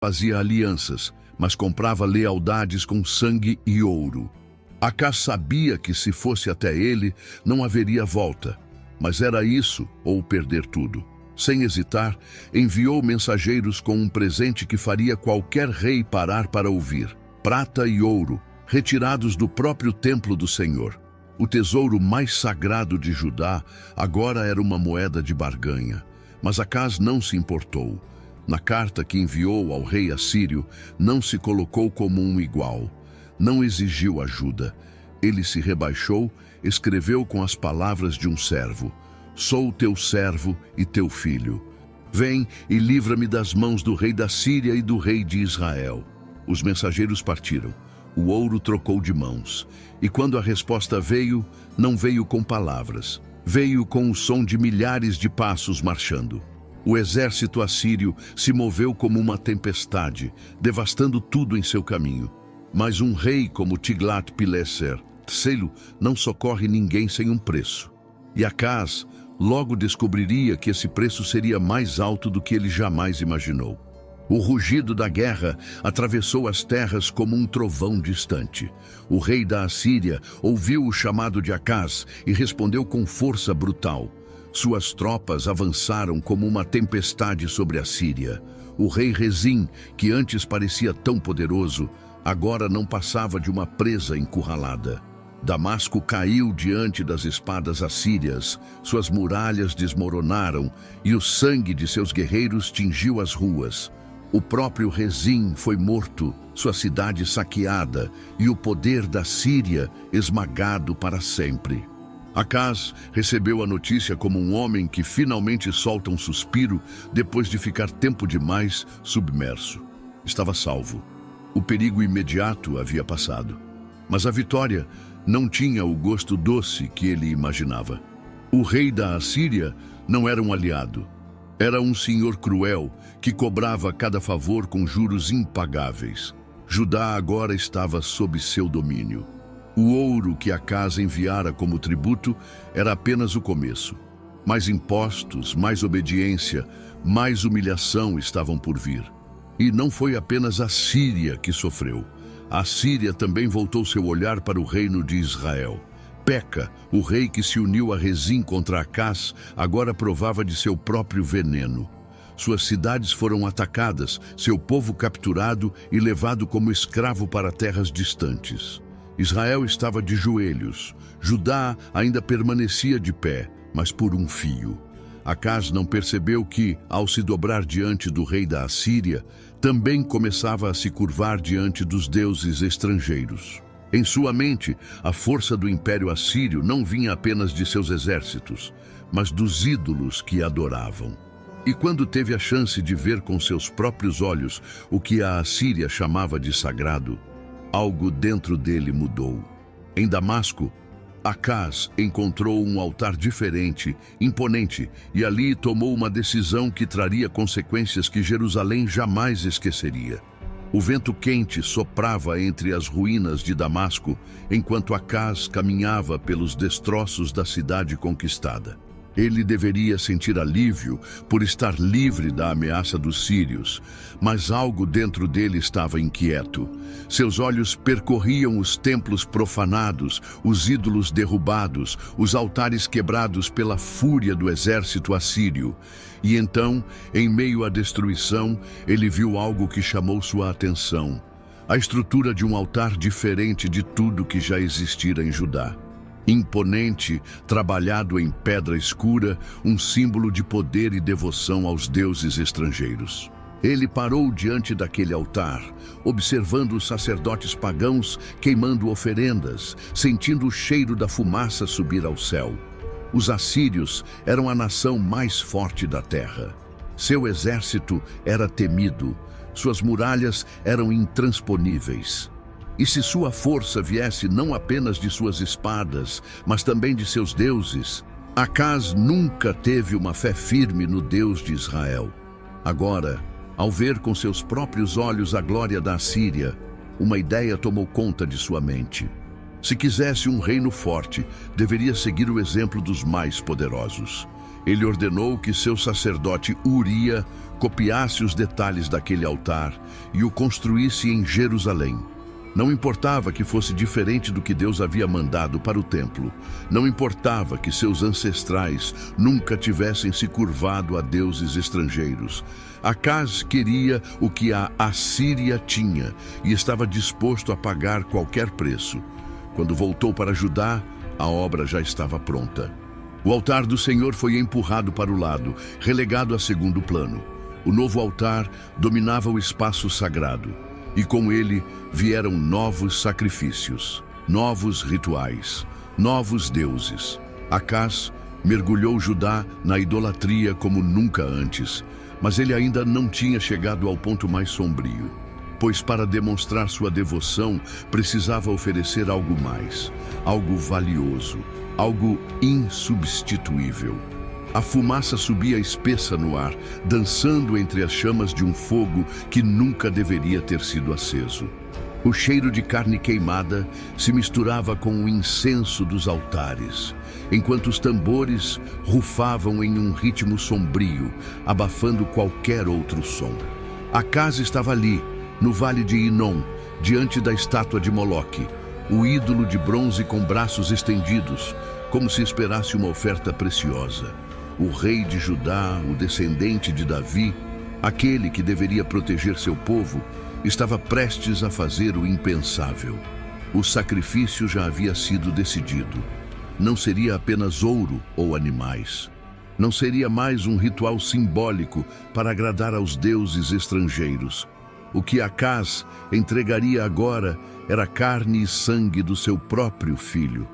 fazia alianças, mas comprava lealdades com sangue e ouro. Acás sabia que se fosse até ele, não haveria volta, mas era isso ou perder tudo. Sem hesitar, enviou mensageiros com um presente que faria qualquer rei parar para ouvir: prata e ouro, retirados do próprio templo do Senhor. O tesouro mais sagrado de Judá agora era uma moeda de barganha. Mas Acás não se importou. Na carta que enviou ao rei assírio, não se colocou como um igual. Não exigiu ajuda. Ele se rebaixou, escreveu com as palavras de um servo: sou teu servo e teu filho. Vem e livra-me das mãos do rei da Síria e do rei de Israel. Os mensageiros partiram. O ouro trocou de mãos. E quando a resposta veio, não veio com palavras. Veio com o som de milhares de passos marchando. O exército assírio se moveu como uma tempestade, devastando tudo em seu caminho. Mas um rei como Tiglat-Pileser III não socorre ninguém sem um preço. E Acás logo descobriria que esse preço seria mais alto do que ele jamais imaginou. O rugido da guerra atravessou as terras como um trovão distante. O rei da Assíria ouviu o chamado de Acás e respondeu com força brutal. Suas tropas avançaram como uma tempestade sobre a Síria. O rei Rezim, que antes parecia tão poderoso, agora não passava de uma presa encurralada. Damasco caiu diante das espadas assírias, suas muralhas desmoronaram e o sangue de seus guerreiros tingiu as ruas. O próprio Rezim foi morto, sua cidade saqueada e o poder da Síria esmagado para sempre. Acás recebeu a notícia como um homem que finalmente solta um suspiro depois de ficar tempo demais submerso. Estava salvo. O perigo imediato havia passado. Mas a vitória não tinha o gosto doce que ele imaginava. O rei da Assíria não era um aliado. Era um senhor cruel que cobrava cada favor com juros impagáveis. Judá agora estava sob seu domínio. O ouro que Acás enviara como tributo era apenas o começo. Mais impostos, mais obediência, mais humilhação estavam por vir. E não foi apenas a Síria que sofreu. A Síria também voltou seu olhar para o reino de Israel. Peca, o rei que se uniu a Rezim contra Acás, agora provava de seu próprio veneno. Suas cidades foram atacadas, seu povo capturado e levado como escravo para terras distantes. Israel estava de joelhos. Judá ainda permanecia de pé, mas por um fio. Acás não percebeu que, ao se dobrar diante do rei da Assíria, também começava a se curvar diante dos deuses estrangeiros. Em sua mente, a força do Império Assírio não vinha apenas de seus exércitos, mas dos ídolos que adoravam. E quando teve a chance de ver com seus próprios olhos o que a Assíria chamava de sagrado, algo dentro dele mudou. Em Damasco, Acás encontrou um altar diferente, imponente, e ali tomou uma decisão que traria consequências que Jerusalém jamais esqueceria. O vento quente soprava entre as ruínas de Damasco, enquanto Acás caminhava pelos destroços da cidade conquistada. Ele deveria sentir alívio por estar livre da ameaça dos sírios, mas algo dentro dele estava inquieto. Seus olhos percorriam os templos profanados, os ídolos derrubados, os altares quebrados pela fúria do exército assírio. E então, em meio à destruição, ele viu algo que chamou sua atenção: a estrutura de um altar diferente de tudo que já existira em Judá. Imponente, trabalhado em pedra escura, um símbolo de poder e devoção aos deuses estrangeiros. Ele parou diante daquele altar, observando os sacerdotes pagãos queimando oferendas, sentindo o cheiro da fumaça subir ao céu. Os assírios eram a nação mais forte da terra. Seu exército era temido, suas muralhas eram intransponíveis. E se sua força viesse não apenas de suas espadas, mas também de seus deuses, Acás nunca teve uma fé firme no Deus de Israel. Agora, ao ver com seus próprios olhos a glória da Assíria, uma ideia tomou conta de sua mente. Se quisesse um reino forte, deveria seguir o exemplo dos mais poderosos. Ele ordenou que seu sacerdote Uria copiasse os detalhes daquele altar e o construísse em Jerusalém. Não importava que fosse diferente do que Deus havia mandado para o templo. Não importava que seus ancestrais nunca tivessem se curvado a deuses estrangeiros. Acaz queria o que a Assíria tinha e estava disposto a pagar qualquer preço. Quando voltou para Judá, a obra já estava pronta. O altar do Senhor foi empurrado para o lado, relegado a segundo plano. O novo altar dominava o espaço sagrado. E com ele vieram novos sacrifícios, novos rituais, novos deuses. Acaz mergulhou Judá na idolatria como nunca antes, mas ele ainda não tinha chegado ao ponto mais sombrio, pois para demonstrar sua devoção precisava oferecer algo mais, algo valioso, algo insubstituível. A fumaça subia espessa no ar, dançando entre as chamas de um fogo que nunca deveria ter sido aceso. O cheiro de carne queimada se misturava com o incenso dos altares, enquanto os tambores rufavam em um ritmo sombrio, abafando qualquer outro som. Acaz estava ali, no vale de Inom, diante da estátua de Moloque, o ídolo de bronze com braços estendidos, como se esperasse uma oferta preciosa. O rei de Judá, o descendente de Davi, aquele que deveria proteger seu povo, estava prestes a fazer o impensável. O sacrifício já havia sido decidido. Não seria apenas ouro ou animais. Não seria mais um ritual simbólico para agradar aos deuses estrangeiros. O que Acaz entregaria agora era carne e sangue do seu próprio filho.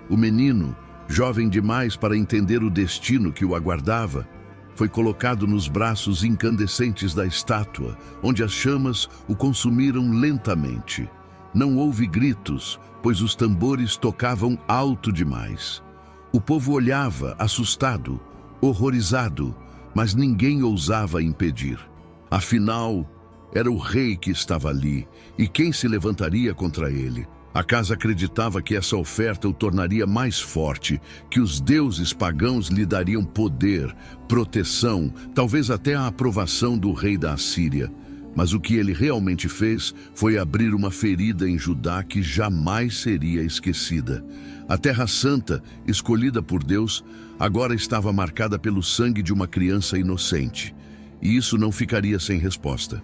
O menino, jovem demais para entender o destino que o aguardava, foi colocado nos braços incandescentes da estátua, onde as chamas o consumiram lentamente. Não houve gritos, pois os tambores tocavam alto demais. O povo olhava, assustado, horrorizado, mas ninguém ousava impedir. Afinal, era o rei que estava ali, e quem se levantaria contra ele? Acaz acreditava que essa oferta o tornaria mais forte, que os deuses pagãos lhe dariam poder, proteção, talvez até a aprovação do rei da Assíria. Mas o que ele realmente fez foi abrir uma ferida em Judá que jamais seria esquecida. A Terra Santa, escolhida por Deus, agora estava marcada pelo sangue de uma criança inocente. E isso não ficaria sem resposta.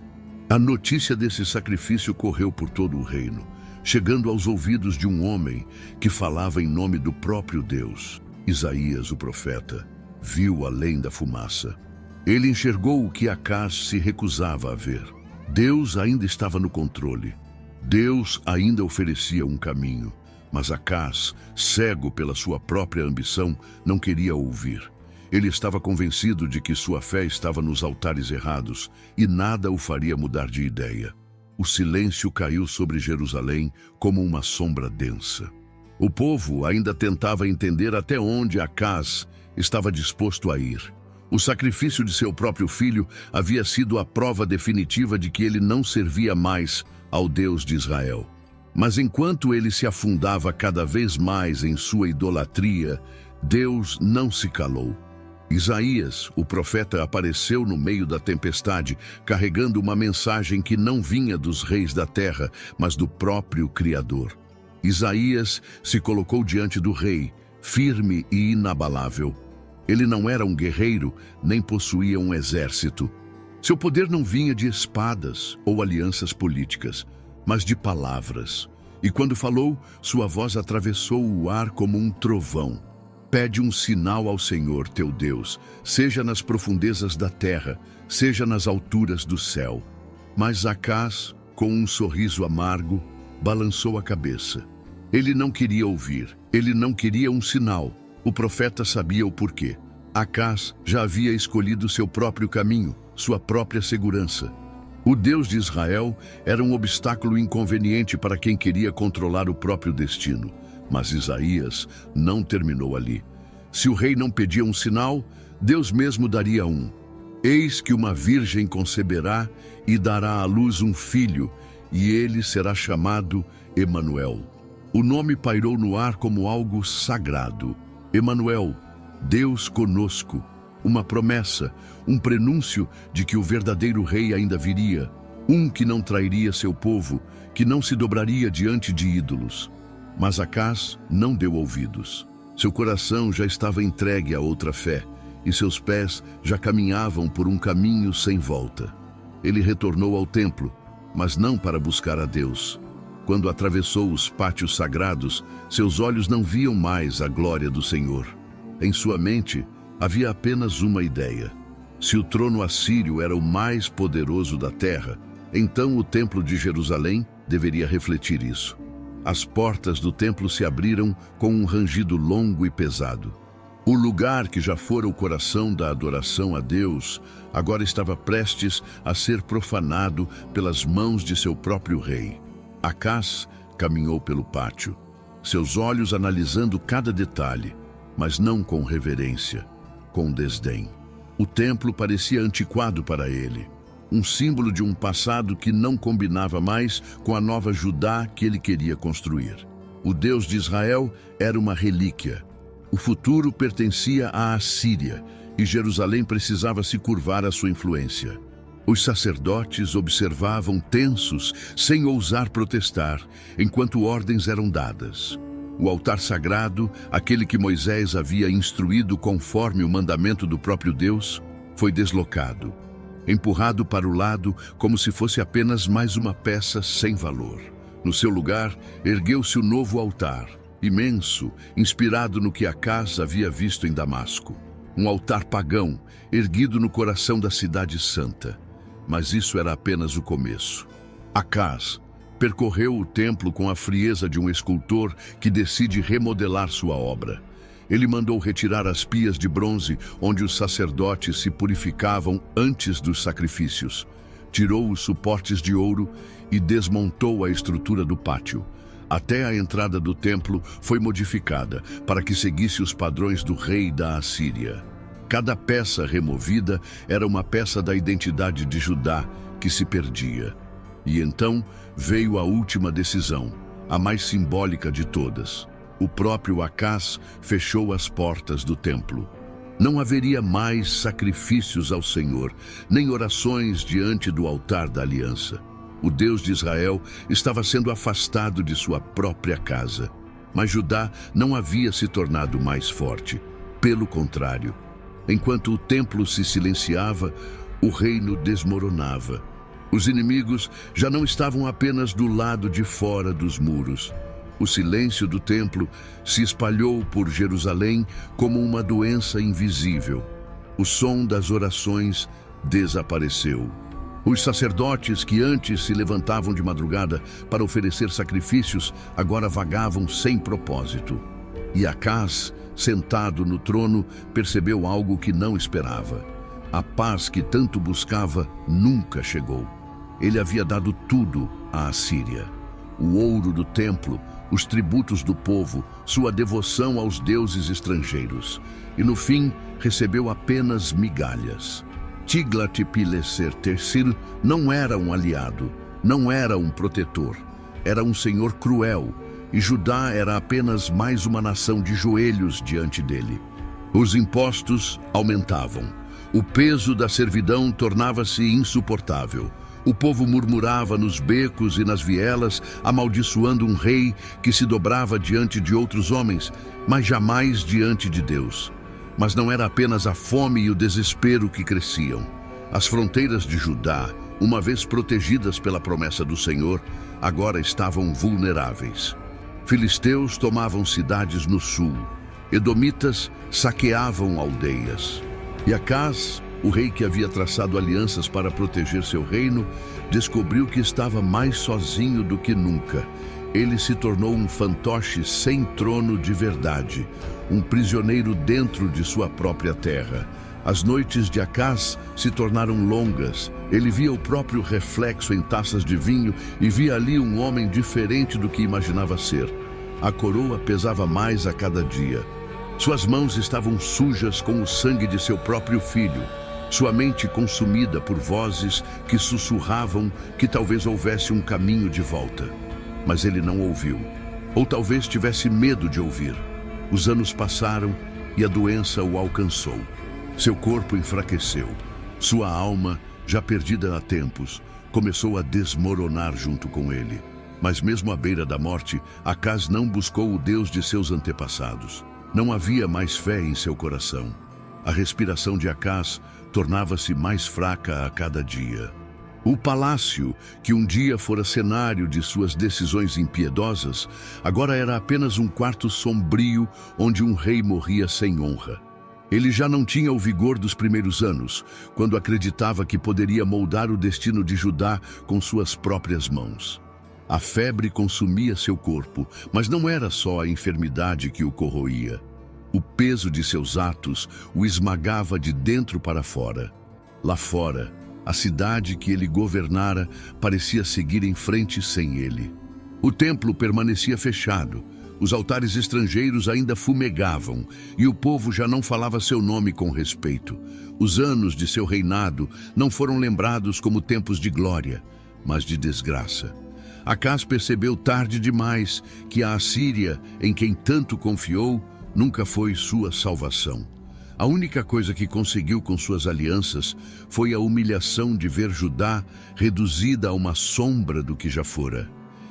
A notícia desse sacrifício correu por todo o reino, chegando aos ouvidos de um homem que falava em nome do próprio Deus. Isaías, o profeta, viu além da fumaça. Ele enxergou o que Acaz se recusava a ver. Deus ainda estava no controle. Deus ainda oferecia um caminho. Mas Acaz, cego pela sua própria ambição, não queria ouvir. Ele estava convencido de que sua fé estava nos altares errados e nada o faria mudar de ideia. O silêncio caiu sobre Jerusalém como uma sombra densa. O povo ainda tentava entender até onde Acaz estava disposto a ir. O sacrifício de seu próprio filho havia sido a prova definitiva de que ele não servia mais ao Deus de Israel. Mas enquanto ele se afundava cada vez mais em sua idolatria, Deus não se calou. Isaías, o profeta, apareceu no meio da tempestade, carregando uma mensagem que não vinha dos reis da terra, mas do próprio Criador. Isaías se colocou diante do rei, firme e inabalável. Ele não era um guerreiro, nem possuía um exército. Seu poder não vinha de espadas ou alianças políticas, mas de palavras. E quando falou, sua voz atravessou o ar como um trovão. Pede um sinal ao Senhor, teu Deus, seja nas profundezas da terra, seja nas alturas do céu. Mas Acaz, com um sorriso amargo, balançou a cabeça. Ele não queria ouvir, ele não queria um sinal. O profeta sabia o porquê. Acaz já havia escolhido seu próprio caminho, sua própria segurança. O Deus de Israel era um obstáculo inconveniente para quem queria controlar o próprio destino. Mas Isaías não terminou ali. Se o rei não pedia um sinal, Deus mesmo daria um. Eis que uma virgem conceberá e dará à luz um filho, e ele será chamado Emanuel. O nome pairou no ar como algo sagrado. Emanuel, Deus conosco. uma promessa, um prenúncio de que o verdadeiro rei ainda viria, um que não trairia seu povo, que não se dobraria diante de ídolos. Mas Acaz não deu ouvidos. Seu coração já estava entregue a outra fé, e seus pés já caminhavam por um caminho sem volta. Ele retornou ao templo, mas não para buscar a Deus. Quando atravessou os pátios sagrados, seus olhos não viam mais a glória do Senhor. Em sua mente havia apenas uma ideia. Se o trono assírio era o mais poderoso da terra, então o templo de Jerusalém deveria refletir isso. As portas do templo se abriram com um rangido longo e pesado. O lugar que já fora o coração da adoração a Deus, agora estava prestes a ser profanado pelas mãos de seu próprio rei. Acaz caminhou pelo pátio, seus olhos analisando cada detalhe, mas não com reverência, com desdém. O templo parecia antiquado para ele, um símbolo de um passado que não combinava mais com a nova Judá que ele queria construir. O Deus de Israel era uma relíquia. O futuro pertencia à Assíria e Jerusalém precisava se curvar à sua influência. Os sacerdotes observavam tensos, sem ousar protestar, enquanto ordens eram dadas. O altar sagrado, aquele que Moisés havia instruído conforme o mandamento do próprio Deus, foi deslocado, empurrado para o lado como se fosse apenas mais uma peça sem valor. No seu lugar, ergueu-se o novo altar, imenso, inspirado no que Acaz havia visto em Damasco. Um altar pagão, erguido no coração da cidade santa. Mas isso era apenas o começo. Acaz percorreu o templo com a frieza de um escultor que decide remodelar sua obra. Ele mandou retirar as pias de bronze onde os sacerdotes se purificavam antes dos sacrifícios. Tirou os suportes de ouro e desmontou a estrutura do pátio. Até a entrada do templo foi modificada para que seguisse os padrões do rei da Assíria. Cada peça removida era uma peça da identidade de Judá que se perdia. E então veio a última decisão, a mais simbólica de todas. O próprio Acaz fechou as portas do templo. Não haveria mais sacrifícios ao Senhor, nem orações diante do altar da aliança. O Deus de Israel estava sendo afastado de sua própria casa. Mas Judá não havia se tornado mais forte. Pelo contrário, enquanto o templo se silenciava, o reino desmoronava. Os inimigos já não estavam apenas do lado de fora dos muros. O silêncio do templo se espalhou por Jerusalém como uma doença invisível. O som das orações desapareceu. Os sacerdotes que antes se levantavam de madrugada para oferecer sacrifícios, agora vagavam sem propósito. E Acaz, sentado no trono, percebeu algo que não esperava. A paz que tanto buscava nunca chegou. Ele havia dado tudo à Assíria. O ouro do templo, os tributos do povo, sua devoção aos deuses estrangeiros. E no fim, recebeu apenas migalhas. Tiglat-Pileser III não era um aliado, não era um protetor. Era um senhor cruel, e Judá era apenas mais uma nação de joelhos diante dele. Os impostos aumentavam. O peso da servidão tornava-se insuportável. O povo murmurava nos becos e nas vielas, amaldiçoando um rei que se dobrava diante de outros homens, mas jamais diante de Deus. Mas não era apenas a fome e o desespero que cresciam. As fronteiras de Judá, uma vez protegidas pela promessa do Senhor, agora estavam vulneráveis. Filisteus tomavam cidades no sul. Edomitas saqueavam aldeias. E Acaz, o rei que havia traçado alianças para proteger seu reino, descobriu que estava mais sozinho do que nunca. Ele se tornou um fantoche sem trono de verdade, um prisioneiro dentro de sua própria terra. As noites de Acaz se tornaram longas. Ele via o próprio reflexo em taças de vinho e via ali um homem diferente do que imaginava ser. A coroa pesava mais a cada dia. Suas mãos estavam sujas com o sangue de seu próprio filho. Sua mente consumida por vozes que sussurravam que talvez houvesse um caminho de volta. Mas ele não ouviu. Ou talvez tivesse medo de ouvir. Os anos passaram e a doença o alcançou. Seu corpo enfraqueceu. Sua alma, já perdida há tempos, começou a desmoronar junto com ele. Mas mesmo à beira da morte, Acás não buscou o Deus de seus antepassados. Não havia mais fé em seu coração. A respiração de Acás tornava-se mais fraca a cada dia. O palácio, que um dia fora cenário de suas decisões impiedosas, agora era apenas um quarto sombrio onde um rei morria sem honra. Ele já não tinha o vigor dos primeiros anos, quando acreditava que poderia moldar o destino de Judá com suas próprias mãos. A febre consumia seu corpo, mas não era só a enfermidade que o corroía. O peso de seus atos o esmagava de dentro para fora. Lá fora, a cidade que ele governara parecia seguir em frente sem ele. O templo permanecia fechado, os altares estrangeiros ainda fumegavam e o povo já não falava seu nome com respeito. Os anos de seu reinado não foram lembrados como tempos de glória, mas de desgraça. Acás percebeu tarde demais que a Assíria, em quem tanto confiou, nunca foi sua salvação. A única coisa que conseguiu com suas alianças foi a humilhação de ver Judá reduzida a uma sombra do que já fora.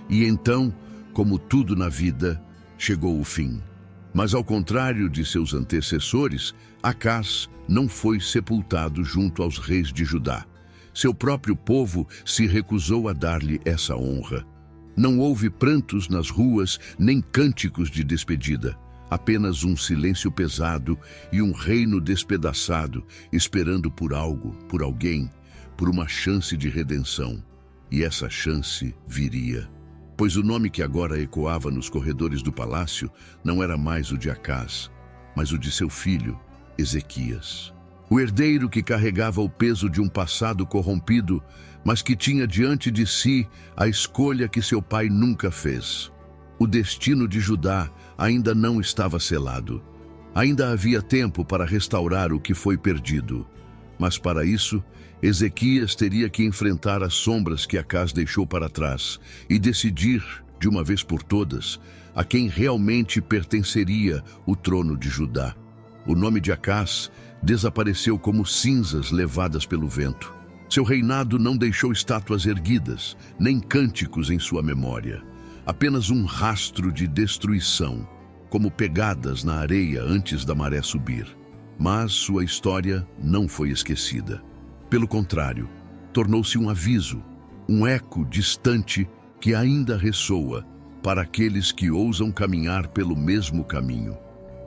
E então, como tudo na vida, chegou o fim. Mas ao contrário de seus antecessores, Acás não foi sepultado junto aos reis de Judá. Seu próprio povo se recusou a dar-lhe essa honra. Não houve prantos nas ruas, nem cânticos de despedida. Apenas um silêncio pesado e um reino despedaçado, esperando por algo, por alguém, por uma chance de redenção. E essa chance viria. Pois o nome que agora ecoava nos corredores do palácio não era mais o de Acás, mas o de seu filho, Ezequias. O herdeiro que carregava o peso de um passado corrompido, mas que tinha diante de si a escolha que seu pai nunca fez. O destino de Judá ainda não estava selado. Ainda havia tempo para restaurar o que foi perdido. Mas para isso, Ezequias teria que enfrentar as sombras que Acás deixou para trás e decidir, de uma vez por todas, a quem realmente pertenceria o trono de Judá. O nome de Acás desapareceu como cinzas levadas pelo vento. Seu reinado não deixou estátuas erguidas, nem cânticos em sua memória. Apenas um rastro de destruição, como pegadas na areia antes da maré subir. Mas sua história não foi esquecida. Pelo contrário, tornou-se um aviso, um eco distante que ainda ressoa para aqueles que ousam caminhar pelo mesmo caminho.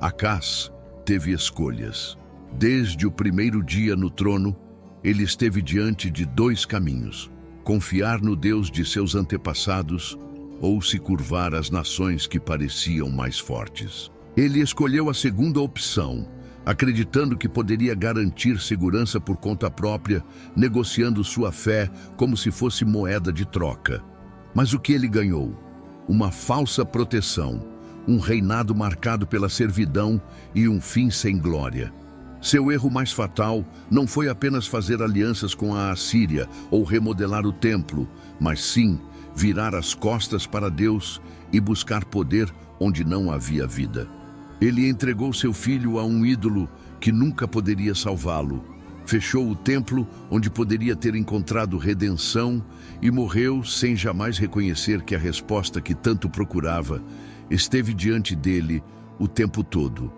Acás teve escolhas. Desde o primeiro dia no trono, ele esteve diante de dois caminhos: confiar no Deus de seus antepassados ou se curvar às nações que pareciam mais fortes. Ele escolheu a segunda opção, acreditando que poderia garantir segurança por conta própria, negociando sua fé como se fosse moeda de troca. Mas o que ele ganhou? Uma falsa proteção, um reinado marcado pela servidão e um fim sem glória. Seu erro mais fatal não foi apenas fazer alianças com a Assíria ou remodelar o templo, mas sim virar as costas para Deus e buscar poder onde não havia vida. Ele entregou seu filho a um ídolo que nunca poderia salvá-lo, fechou o templo onde poderia ter encontrado redenção e morreu sem jamais reconhecer que a resposta que tanto procurava esteve diante dele o tempo todo.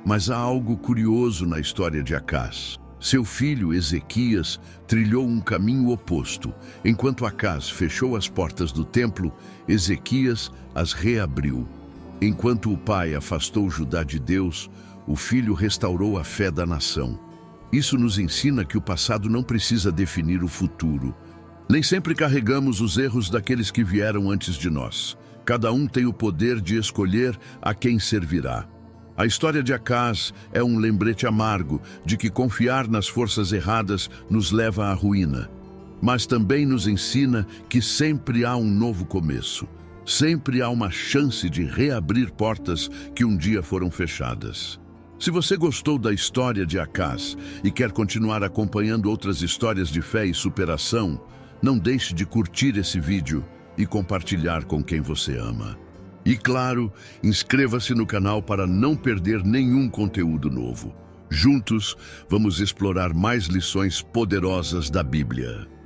Mas há algo curioso na história de Acás. Seu filho Ezequias trilhou um caminho oposto. Enquanto Acás fechou as portas do templo, Ezequias as reabriu. Enquanto o pai afastou Judá de Deus, o filho restaurou a fé da nação. Isso nos ensina que o passado não precisa definir o futuro. Nem sempre carregamos os erros daqueles que vieram antes de nós. Cada um tem o poder de escolher a quem servirá. A história de Acás é um lembrete amargo de que confiar nas forças erradas nos leva à ruína. Mas também nos ensina que sempre há um novo começo. Sempre há uma chance de reabrir portas que um dia foram fechadas. Se você gostou da história de Acás e quer continuar acompanhando outras histórias de fé e superação, não deixe de curtir esse vídeo e compartilhar com quem você ama. E claro, inscreva-se no canal para não perder nenhum conteúdo novo. Juntos, vamos explorar mais lições poderosas da Bíblia.